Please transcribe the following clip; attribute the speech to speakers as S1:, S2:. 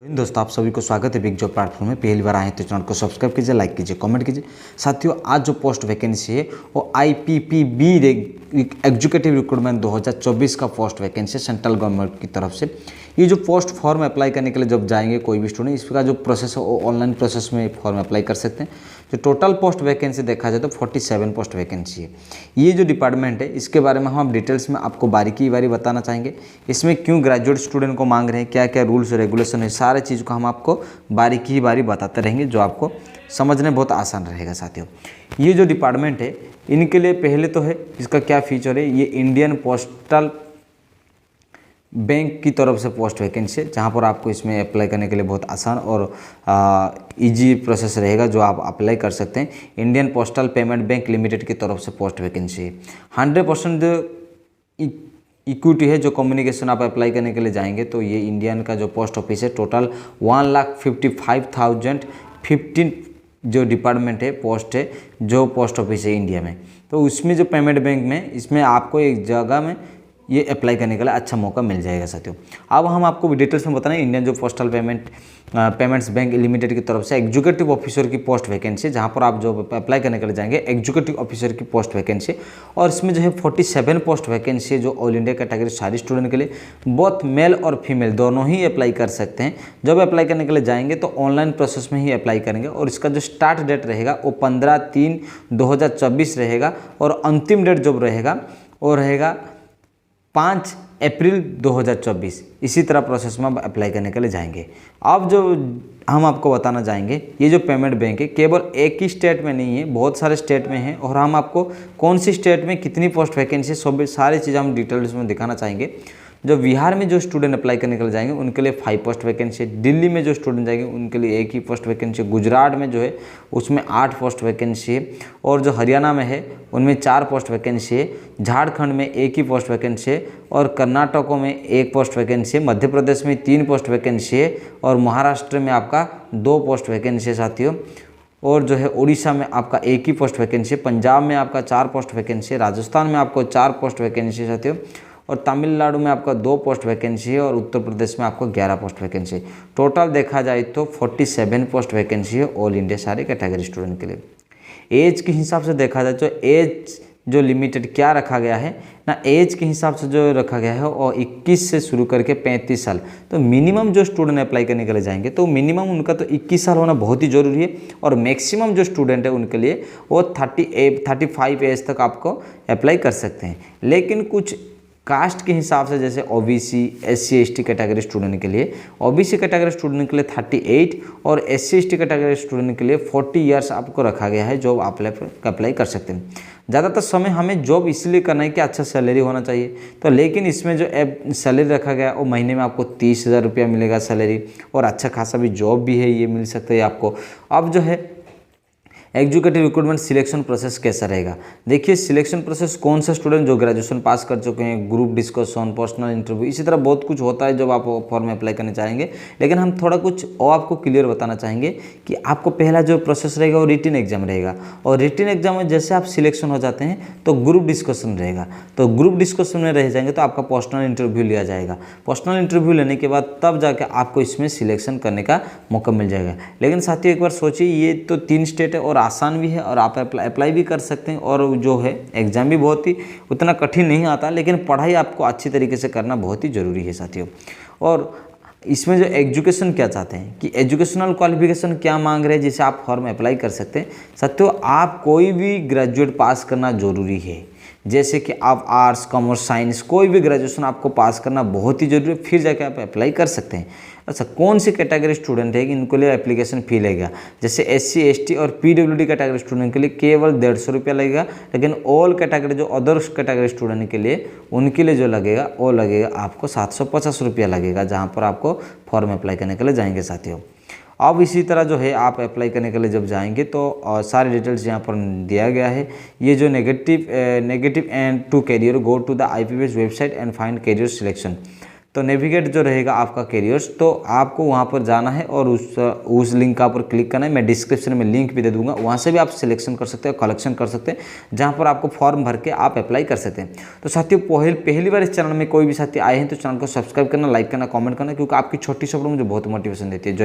S1: दोस्तों, आप सभी को स्वागत है बिग जॉब प्लेटफॉर्म में। पहली बार आए तो चैनल को सब्सक्राइब कीजिए, लाइक कीजिए, कमेंट कीजिए। साथियों, आज जो पोस्ट वैकेंसी है वो IPPB एग्जीक्यूटिव रिक्रूटमेंट 2024 का पोस्ट वैकेंसी है सेंट्रल गवर्नमेंट की तरफ से। ये जो पोस्ट फॉर्म अप्लाई करने के लिए जब जाएंगे कोई भी स्टूडेंट, इसका जो प्रोसेस है वो ऑनलाइन प्रोसेस में फॉर्म अप्लाई कर सकते हैं। जो टोटल पोस्ट वैकेंसी देखा जाए तो 47 पोस्ट वैकेंसी है। ये जो डिपार्टमेंट है इसके बारे में हम डिटेल्स में आपको बारी बताना चाहेंगे। इसमें क्यों ग्रेजुएट स्टूडेंट को मांग रहे हैं, क्या क्या रूल्स रेगुलेशन है, सारे चीज़ को हम आपको बारी बताते रहेंगे, जो आपको समझने बहुत आसान रहेगा। साथियों, ये जो डिपार्टमेंट है इनके लिए पहले तो है इसका क्या फीचर है। ये इंडियन पोस्टल बैंक की तरफ से पोस्ट वैकेंसी है, जहाँ पर आपको इसमें अप्लाई करने के लिए बहुत आसान और इजी प्रोसेस रहेगा, जो आप अप्लाई कर सकते हैं। Indian postal payment bank limited की तरफ से पोस्ट वैकेंसी है। 100% इक्विटी है। जो कम्युनिकेशन आप अप्लाई करने के लिए जाएंगे तो ये इंडियन का जो पोस्ट ऑफिस है, टोटल 1,55,015 जो डिपार्टमेंट है, पोस्ट है, जो पोस्ट ऑफिस है इंडिया में, तो उसमें जो पेमेंट बैंक में, इसमें आपको एक जगह में ये अप्लाई करने के लिए अच्छा मौका मिल जाएगा। साथियों, अब हम आपको डिटेल्स में बताना है इंडियन जो पोस्टल पेमेंट्स बैंक लिमिटेड की तरफ से एग्जीक्यूटिव ऑफिसर की पोस्ट वैकेंसी, जहां पर आप जो अप्लाई करने के लिए जाएंगे एग्जीक्यूटिव ऑफिसर की पोस्ट वैकेंसी। और इसमें जो है 47 पोस्ट वैकेंसी है, जो ऑल इंडिया कैटेगरी सारी स्टूडेंट के लिए, बोथ मेल और फीमेल दोनों ही अप्लाई कर सकते हैं। जब अप्लाई करने के लिए जाएंगे तो ऑनलाइन प्रोसेस में ही अप्लाई करेंगे, और इसका जो स्टार्ट डेट रहेगा वो 15/3/2024 रहेगा, और अंतिम डेट जब रहेगा वो रहेगा 5 अप्रैल 2024। इसी तरह प्रोसेस में आप अप्लाई करने के लिए जाएंगे। अब जो हम आपको बताना चाहेंगे, ये जो पेमेंट बैंक है केवल एक ही स्टेट में नहीं है, बहुत सारे स्टेट में है, और हम आपको कौन सी स्टेट में कितनी पोस्ट वैकेंसी सब सारी चीज़ें हम डिटेल्स में दिखाना चाहेंगे। जो बिहार में जो स्टूडेंट अप्लाई करने के लिए जाएंगे उनके लिए 5 पोस्ट वैकेंसी है। दिल्ली में जो स्टूडेंट जाएंगे उनके लिए 1 ही पोस्ट वैकेंसी है। गुजरात में जो है उसमें 8 पोस्ट वैकेंसी है, और जो हरियाणा में है उनमें 4 पोस्ट वैकेंसी है। झारखंड में 1 ही पोस्ट वैकेंसी है, और कर्नाटक में 1 पोस्ट वैकेंसी है। मध्य प्रदेश में 3 पोस्ट वैकेंसी है, और महाराष्ट्र में आपका 2 पोस्ट वैकेंसी है। साथियों, और जो है उड़ीसा में आपका 1 ही पोस्ट वैकेंसी है। पंजाब में आपका 4 पोस्ट वैकेंसी है। राजस्थान में आपको 4 पोस्ट वैकेंसी है साथियों, और तमिलनाडु में आपका 2 पोस्ट वैकेंसी है, और उत्तर प्रदेश में आपको 11 पोस्ट वैकेंसी है। टोटल देखा जाए तो 47 पोस्ट वैकेंसी है ऑल इंडिया सारे कैटेगरी स्टूडेंट के लिए। एज के हिसाब से देखा जाए तो एज जो लिमिटेड क्या रखा गया है ना, एज के हिसाब से जो रखा गया है वो 21 से शुरू करके 35 साल। तो मिनिमम जो स्टूडेंट अप्लाई करने के लिए जाएंगे तो मिनिमम उनका तो 21 साल होना बहुत ही ज़रूरी है, और मैक्सिमम जो स्टूडेंट है उनके लिए वो 35 एज तक आपको अप्लाई कर सकते हैं। लेकिन कुछ कास्ट के हिसाब से, जैसे OBC SC ST category student के लिए, OBC कैटेगरी स्टूडेंट के लिए 38 और SC ST कैटेगरी स्टूडेंट के लिए 40 ईयर्स आपको रखा गया है, जो आप अप्लाई कर सकते हैं। ज़्यादातर समय हमें जॉब इसलिए करना है कि अच्छा सैलरी होना चाहिए, तो लेकिन इसमें जो सैलरी रखा गया वो महीने में आपको 30,000 रुपया मिलेगा सैलरी, और अच्छा खासा भी जॉब भी है, ये मिल सकता है आपको। अब जो है एग्जीक्यूटिव रिक्रूटमेंट सिलेक्शन प्रोसेस कैसा रहेगा, देखिए सिलेक्शन प्रोसेस कौन सा स्टूडेंट जो ग्रेजुएशन पास कर चुके हैं, ग्रुप डिस्कशन, पर्सनल इंटरव्यू, इसी तरह बहुत कुछ होता है जब आप फॉर्म में अप्लाई करने चाहेंगे। लेकिन हम थोड़ा कुछ और आपको क्लियर बताना चाहेंगे कि आपको पहला जो प्रोसेस रहेगा वो रिटन एग्जाम रहेगा, और रिटन एग्जाम में जैसे आप सिलेक्शन हो जाते हैं तो ग्रुप डिस्कशन रहेगा। तो ग्रुप डिस्कशन में रह जाएंगे तो आपका पर्सनल इंटरव्यू लिया जाएगा। पर्सनल इंटरव्यू लेने के बाद तब जाकर आपको इसमें सिलेक्शन करने का मौका मिल जाएगा। लेकिन साथियों, एक बार सोचिए, ये तो 3 स्टेट है और आसान भी है, और आप अप्लाई भी कर सकते हैं, और जो है एग्ज़ाम भी बहुत ही उतना कठिन नहीं आता, लेकिन पढ़ाई आपको अच्छी तरीके से करना बहुत ही ज़रूरी है साथियों। और इसमें जो एजुकेशन क्या चाहते हैं कि एजुकेशनल क्वालिफिकेशन क्या मांग रहे हैं जिसे आप फॉर्म अप्लाई कर सकते हैं। साथियों, आप कोई भी ग्रेजुएट पास करना ज़रूरी है, जैसे कि आप आर्ट्स, कॉमर्स, साइंस, कोई भी ग्रेजुएशन आपको पास करना बहुत ही ज़रूरी है, फिर जाके आप अप्लाई कर सकते हैं। अच्छा, कौन सी कैटेगरी स्टूडेंट है कि इनको लिए एप्लीकेशन फ़ी लगेगा, जैसे SC ST और PWD कैटेगरी स्टूडेंट के लिए केवल 150 रुपया लगेगा। लेकिन ऑल कैटेगरी जो अदर्स कैटेगरी स्टूडेंट के लिए, उनके लिए जो लगेगा वो लगेगा आपको 750 रुपया लगेगा, जहाँ पर आपको फॉर्म अप्लाई करने के लिए जाएंगे साथियों। अब इसी तरह जो है आप अप्लाई करने के लिए जब जाएंगे तो सारे डिटेल्स यहाँ पर दिया गया है। ये जो negative and to career, go to the IPPS website and find career selection. तो नेविगेट जो रहेगा आपका कैरियर्स, तो आपको वहाँ पर जाना है और उस लिंक का ऊपर क्लिक करना है। मैं डिस्क्रिप्शन में लिंक भी दे दूंगा, वहाँ से भी आप सिलेक्शन कर सकते हैं, कलेक्शन कर सकते हैं, जहाँ पर आपको फॉर्म भर के आप अप्लाई कर सकते हैं। तो साथियों पहली बार इस चैनल में कोई भी साथी आए हैं तो चैनल को सब्सक्राइब करना, लाइक करना, कमेंट करना, क्योंकि आपकी छोटी सपोर्ट मुझे बहुत मोटिवेशन देती है।